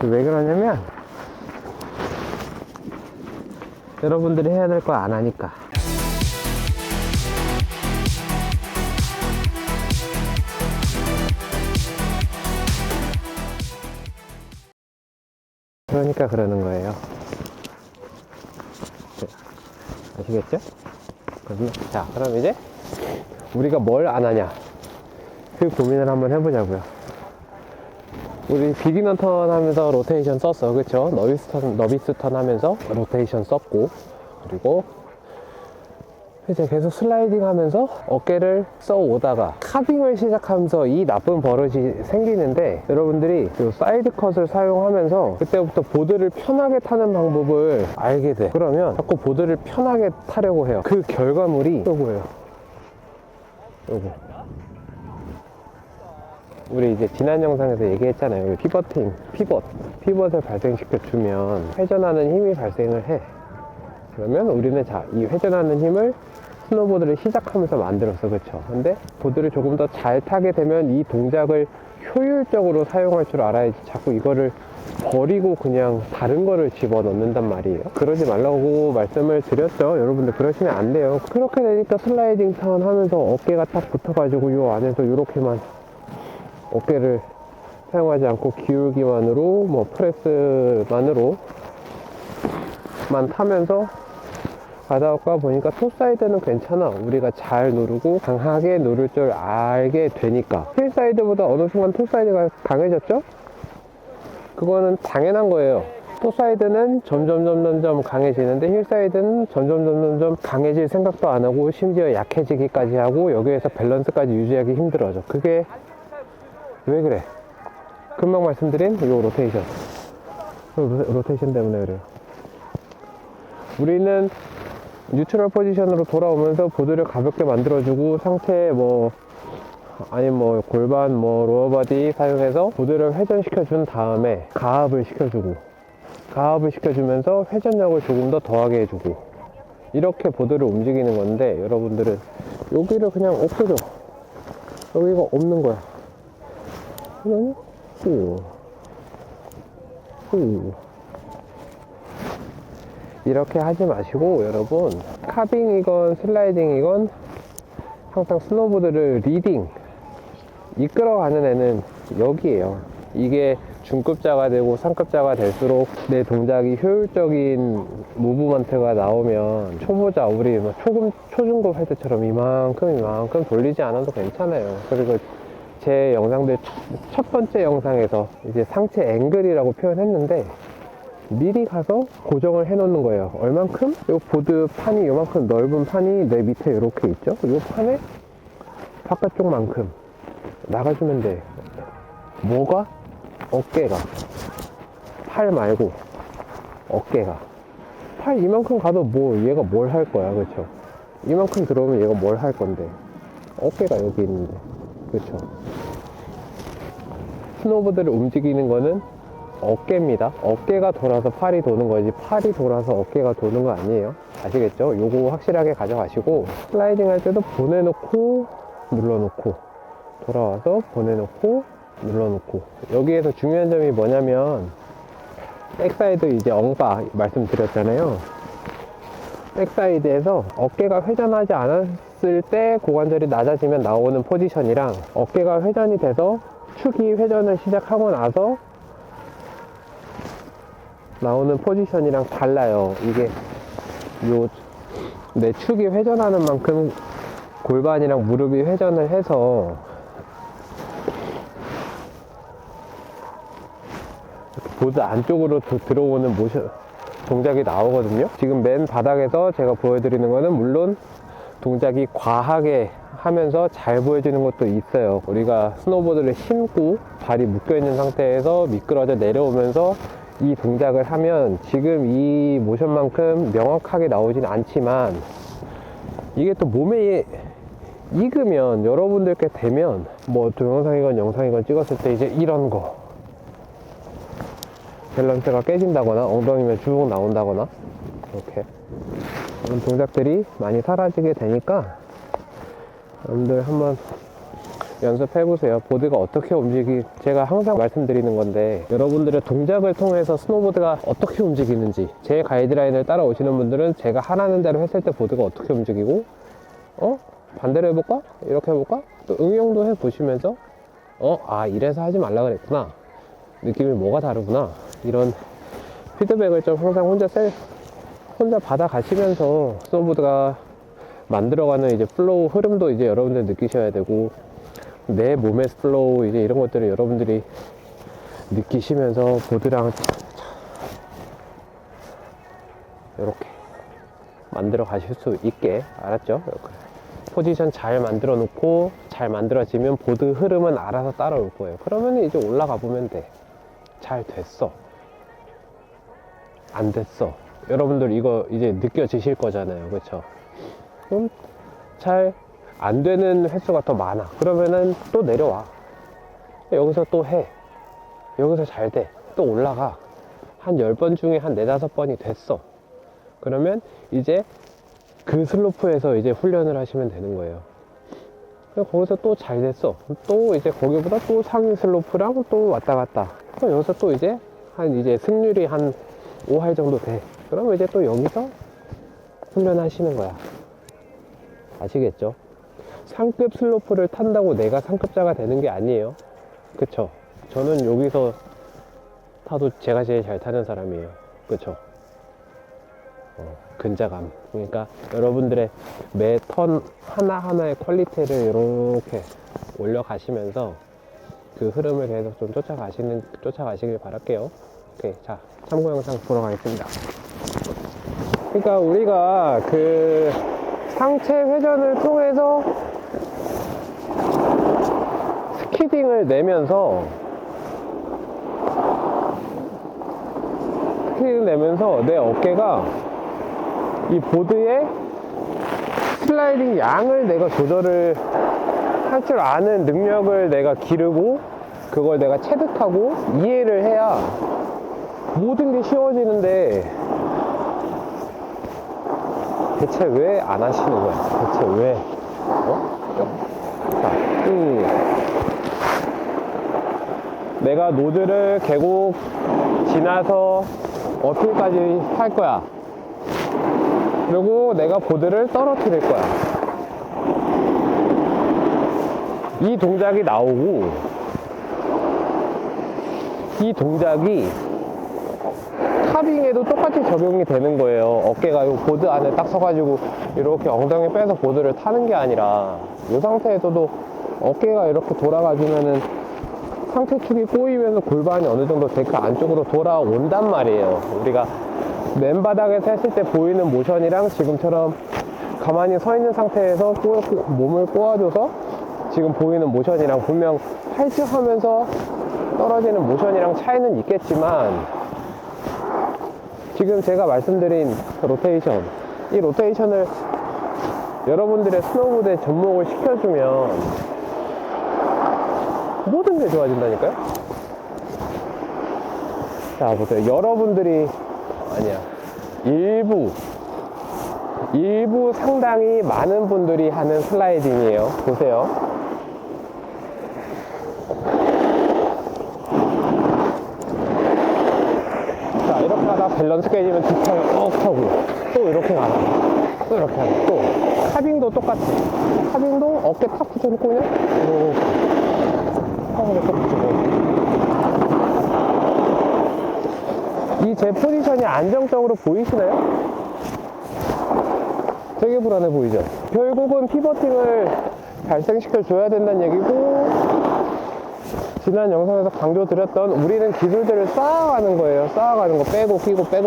왜 그러냐면 여러분들이 해야 될 거 안 하니까. 그러니까 그러는 거예요. 아시겠죠? 자, 그럼 이제 우리가 뭘 안 하냐, 그 고민을 한번 해보자고요. 우리 비기너 턴 하면서 로테이션 썼어, 그쵸? 너비스 턴 하면서 로테이션 썼고, 그리고 이제 계속 슬라이딩 하면서 어깨를 써오다가 카빙을 시작하면서 이 나쁜 버릇이 생기는데, 여러분들이 이 사이드 컷을 사용하면서 그때부터 보드를 편하게 타는 방법을 알게 돼. 그러면 자꾸 보드를 편하게 타려고 해요. 그 결과물이 요거예요. 요거. 우리 이제 지난 영상에서 얘기했잖아요. 피벗을 발생시켜 주면 회전하는 힘이 발생을 해. 그러면 우리는 자, 이 회전하는 힘을 스노보드를 시작하면서 만들었어, 그쵸? 근데 보드를 조금 더 잘 타게 되면 이 동작을 효율적으로 사용할 줄 알아야지 자꾸 이거를 버리고 그냥 다른 거를 집어넣는단 말이에요. 그러지 말라고 말씀을 드렸죠. 여러분들 그러시면 안 돼요. 그렇게 되니까 슬라이딩 턴 하면서 어깨가 딱 붙어가지고 요 안에서 요렇게만 어깨를 사용하지 않고 기울기만으로 뭐 프레스만으로만 타면서 가다가 보니까 톱사이드는 괜찮아. 우리가 잘 누르고 강하게 누를 줄 알게 되니까. 힐사이드보다 어느 순간 톱사이드가 강해졌죠? 그거는 당연한 거예요. 톱사이드는 점점 강해지는데 힐사이드는 점점 강해질 생각도 안 하고 심지어 약해지기까지 하고 여기에서 밸런스까지 유지하기 힘들어져. 그게 왜 그래? 금방 말씀드린 이 로테이션 때문에 그래요. 우리는 뉴트럴 포지션으로 돌아오면서 보드를 가볍게 만들어주고 상체 아니면 골반 로어 바디 사용해서 보드를 회전시켜 준 다음에 가압을 시켜주면서 회전력을 조금 더 더하게 해주고, 이렇게 보드를 움직이는 건데, 여러분들은 여기를 그냥 없애줘. 여기가 없는 거야. 그러면 이렇게 하지 마시고, 여러분 카빙이건 슬라이딩이건 항상 스노보드를 이끌어가는 애는 여기에요. 이게 중급자가 되고 상급자가 될수록 내 동작이 효율적인 무브먼트가 나오면 초보자, 우리 초중급 할 때처럼 이만큼 돌리지 않아도 괜찮아요. 그리고 제 영상들 첫 번째 영상에서 이제 상체 앵글이라고 표현했는데, 미리 가서 고정을 해 놓는 거예요. 얼만큼? 요 보드 판이 요만큼 넓은 판이 내 밑에 이렇게 있죠? 요 판에 바깥쪽만큼 나가주면 돼. 뭐가? 어깨가. 팔 말고 어깨가. 팔 이만큼 가도 얘가 뭘 할 거야, 그쵸? 이만큼 들어오면 얘가 뭘 할 건데. 어깨가 여기 있는데, 그쵸? 스노보드를 움직이는 거는 어깨입니다. 어깨가 돌아서 팔이 도는 거지, 팔이 돌아서 어깨가 도는 거 아니에요. 아시겠죠? 요거 확실하게 가져가시고, 슬라이딩 할 때도 보내놓고 눌러놓고, 돌아와서 보내놓고 눌러놓고. 여기에서 중요한 점이 뭐냐면, 백사이드 이제 엉바 말씀드렸잖아요. 백사이드에서 어깨가 회전하지 않았을 때 고관절이 낮아지면 나오는 포지션이랑, 어깨가 회전이 돼서 축이 회전을 시작하고 나서 나오는 포지션이랑 달라요. 이게 내 축이 회전하는 만큼 골반이랑 무릎이 회전을 해서 보드 안쪽으로 들어오는 동작이 나오거든요. 지금 맨 바닥에서 제가 보여드리는 거는 물론 동작이 과하게 하면서 잘 보여지는 것도 있어요. 우리가 스노보드를 신고 발이 묶여있는 상태에서 미끄러져 내려오면서 이 동작을 하면 지금 이 모션만큼 명확하게 나오진 않지만, 이게 또 몸에 익으면, 여러분들께 되면 동영상이건 영상이건 찍었을 때 이제 이런 거 밸런스가 깨진다거나 엉덩이면 쭉 나온다거나 이렇게 그런 동작들이 많이 사라지게 되니까, 여러분들 한번 연습해보세요. 보드가 어떻게 제가 항상 말씀드리는 건데, 여러분들의 동작을 통해서 스노보드가 어떻게 움직이는지, 제 가이드라인을 따라오시는 분들은 제가 하라는 대로 했을 때 보드가 어떻게 움직이고, 반대로 해볼까? 이렇게 해볼까? 또 응용도 해보시면서, 이래서 하지 말라 그랬구나. 느낌이 뭐가 다르구나. 이런 피드백을 좀 항상 혼자 받아가시면서 스노보드가 만들어가는 이제 플로우 흐름도 이제 여러분들 느끼셔야 되고, 내 몸의 플로우 이제 이런 것들을 여러분들이 느끼시면서 보드랑 이렇게 만들어 가실 수 있게, 알았죠? 포지션 잘 만들어 놓고 잘 만들어지면 보드 흐름은 알아서 따라올 거예요. 그러면 이제 올라가 보면 돼. 잘 됐어, 안 됐어, 여러분들 이거 이제 느껴지실 거잖아요. 그쵸? 그럼 잘 안 되는 횟수가 더 많아. 그러면은 또 내려와. 여기서 또 해. 여기서 잘 돼. 또 올라가. 한 10번 중에 한 4, 5번이 됐어. 그러면 이제 그 슬로프에서 이제 훈련을 하시면 되는 거예요. 거기서 또 잘 됐어. 또 이제 거기보다 또 상위 슬로프랑 또 왔다 갔다. 그럼 여기서 또 이제 이제 승률이 한 5할 정도 돼. 그러면 이제 또 여기서 훈련하시는 거야. 아시겠죠? 상급 슬로프를 탄다고 내가 상급자가 되는 게 아니에요. 그쵸? 저는 여기서 타도 제가 제일 잘 타는 사람이에요. 그쵸? 근자감. 그러니까 여러분들의 매 턴 하나하나의 퀄리티를 이렇게 올려가시면서 그 흐름을 계속 좀 쫓아가시길 바랄게요. 오케이. 자, 참고 영상 보러 가겠습니다. 그러니까 우리가 그 상체 회전을 통해서 스키딩을 내면서 내 어깨가 이 보드의 슬라이딩 양을 내가 조절을 할 줄 아는 능력을 내가 기르고, 그걸 내가 체득하고 이해를 해야 모든 게 쉬워지는데, 대체 왜 안 하시는 거야? 대체 왜? 자, 내가 노드를 계곡 지나서 어필까지 할 거야. 그리고 내가 보드를 떨어뜨릴 거야. 이 동작이 나오고, 이 동작이 카빙에도 똑같이 적용이 되는 거예요. 어깨가 이 보드 안에 딱 서가지고 이렇게 엉덩이 빼서 보드를 타는 게 아니라, 이 상태에서도 어깨가 이렇게 돌아가주면은 상체축이 꼬이면서 골반이 어느 정도 데크 안쪽으로 돌아온단 말이에요. 우리가 맨바닥에서 했을 때 보이는 모션이랑 지금처럼 가만히 서 있는 상태에서 몸을 꼬아줘서 지금 보이는 모션이랑 분명 팔찌하면서 떨어지는 모션이랑 차이는 있겠지만, 지금 제가 말씀드린 로테이션, 이 로테이션을 여러분들의 스노보드에 접목을 시켜주면 모든 게 좋아진다니까요? 자, 보세요. 여러분들이, 아니야, 일부 상당히 많은 분들이 하는 슬라이딩이에요. 보세요. 자, 이렇게 하다 밸런스 깨지면 뒷팔 하고, 또 이렇게 가라. 또 이렇게 하고, 또 카빙도 똑같아. 카빙도 어깨 탁 붙여놓고 그냥 이렇게 하고 또 붙이고. 이 제 포지션이 안정적으로 보이시나요? 되게 불안해 보이죠? 결국은 피버팅을 발생시켜 줘야 된다는 얘기고, 지난 영상에서 강조드렸던 우리는 기술들을 쌓아가는 거예요. 쌓아가는 거, 빼고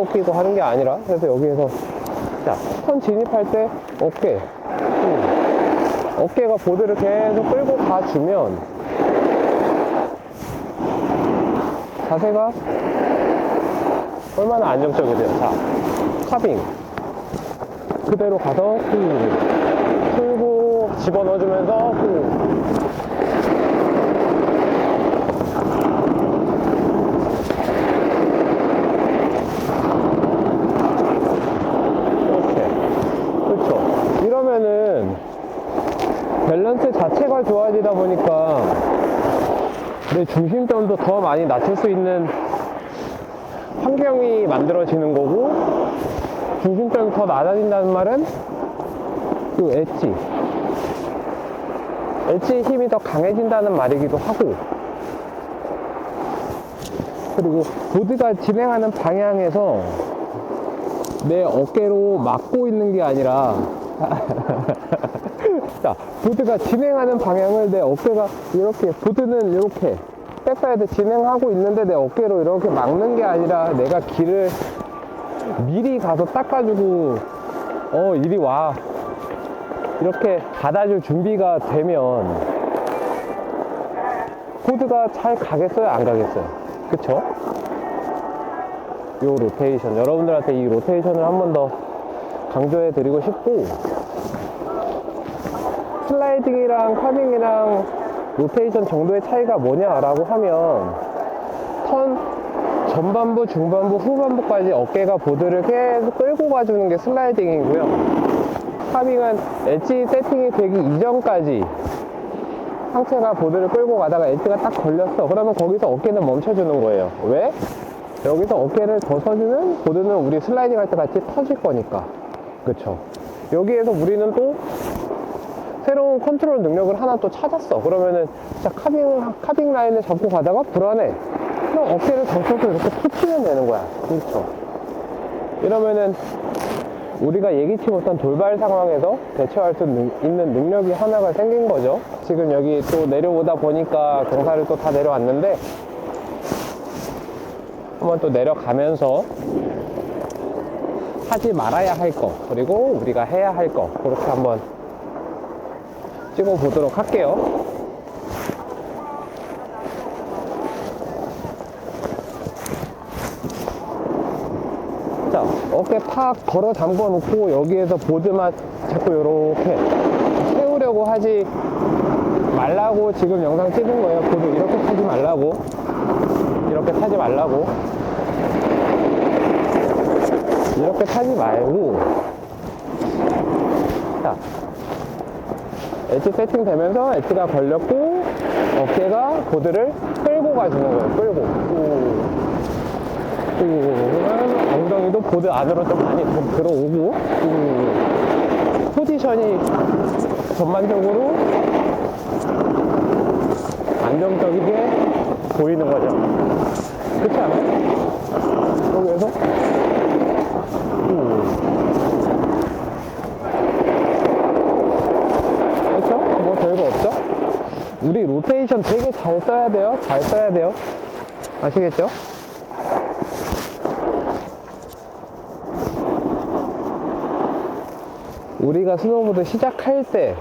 끼고 하는 게 아니라. 그래서 여기에서 자, 턴 진입할 때 어깨가 보드를 계속 끌고 가주면 자세가 얼마나 안정적이 돼요. 자, 카빙 그대로 가서 풀고 집어넣어주면서 이렇게. 그렇죠. 이러면은 밸런스 자체가 좋아지다 보니까 내 중심점도 더 많이 낮출 수 있는 환경이 만들어지는 거고, 중심점이 더 낮아진다는 말은 그 엣지의 힘이 더 강해진다는 말이기도 하고, 그리고 보드가 진행하는 방향에서 내 어깨로 막고 있는 게 아니라 자, 보드가 진행하는 방향을 내 어깨가 이렇게, 보드는 이렇게 백사이드 진행하고 있는데 내 어깨로 이렇게 막는 게 아니라 내가 길을 미리 가서 닦아주고 이리 와 이렇게 받아줄 준비가 되면 보드가 잘 가겠어요, 안 가겠어요? 그쵸? 요 로테이션, 여러분들한테 이 로테이션을 한 번 더 강조해 드리고 싶고, 슬라이딩이랑 카빙이랑 로테이션 정도의 차이가 뭐냐라고 하면, 턴 전반부, 중반부, 후반부까지 어깨가 보드를 계속 끌고 가주는 게 슬라이딩이고요. 카빙은 엣지 세팅이 되기 이전까지 상체가 보드를 끌고 가다가 엣지가 딱 걸렸어. 그러면 거기서 어깨는 멈춰주는 거예요. 왜? 여기서 어깨를 더 서주면 보드는 우리 슬라이딩 할 때 같이 터질 거니까. 그쵸? 여기에서 우리는 또 새로운 컨트롤 능력을 하나 또 찾았어. 그러면은 진짜 카빙 라인을 잡고 가다가 불안해. 그럼 어깨를 더 서서 이렇게 터치면 되는 거야. 그렇죠? 이러면은 우리가 예기치 못한 돌발 상황에서 대처할 수 있는 능력이 하나가 생긴 거죠. 지금 여기 또 내려오다 보니까 경사를 또 다 내려왔는데, 한번 또 내려가면서 하지 말아야 할 거, 그리고 우리가 해야 할 거, 그렇게 한번 찍어 보도록 할게요. 자, 어깨 팍 걸어 잠궈 놓고 여기에서 보드만 자꾸 이렇게 세우려고 하지 말라고 지금 영상 찍은 거예요. 보드 이렇게 타지 말라고, 이렇게 타지 말라고, 이렇게 타지 말고. 자, 엣지 세팅 되면서 엣지가 걸렸고 어깨가 보드를 끌고 가주는 거예요. 끌고 엉덩이도 보드 안으로 좀 많이 들어오고, 포지션이 전반적으로 안정적이게 보이는 거죠. 그렇지 않아요? 여기에서 그렇죠? 뭐 별거 없죠? 우리 로테이션 되게 잘 써야 돼요. 잘 써야 돼요. 아시겠죠? 우리가 스노보드 시작할 때,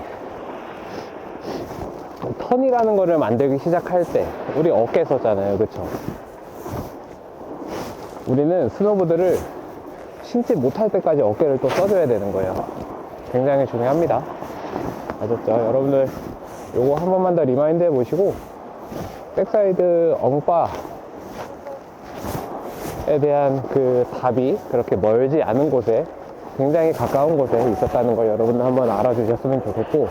턴이라는 거를 만들기 시작할 때 우리 어깨 썼잖아요. 그쵸? 우리는 스노보드를 신지 못할 때까지 어깨를 또 써줘야 되는 거예요. 굉장히 중요합니다. 아셨죠? 여러분들 요거 한 번만 더 리마인드 해보시고, 백사이드 엉바에 대한 그 답이 그렇게 멀지 않은 곳에, 굉장히 가까운 곳에 있었다는 걸 여러분들 한번 알아주셨으면 좋겠고,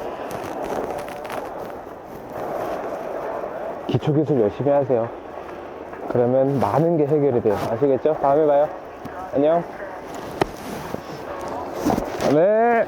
기초기술 열심히 하세요. 그러면 많은 게 해결이 돼요. 아시겠죠? 다음에 봐요. 안녕. 네.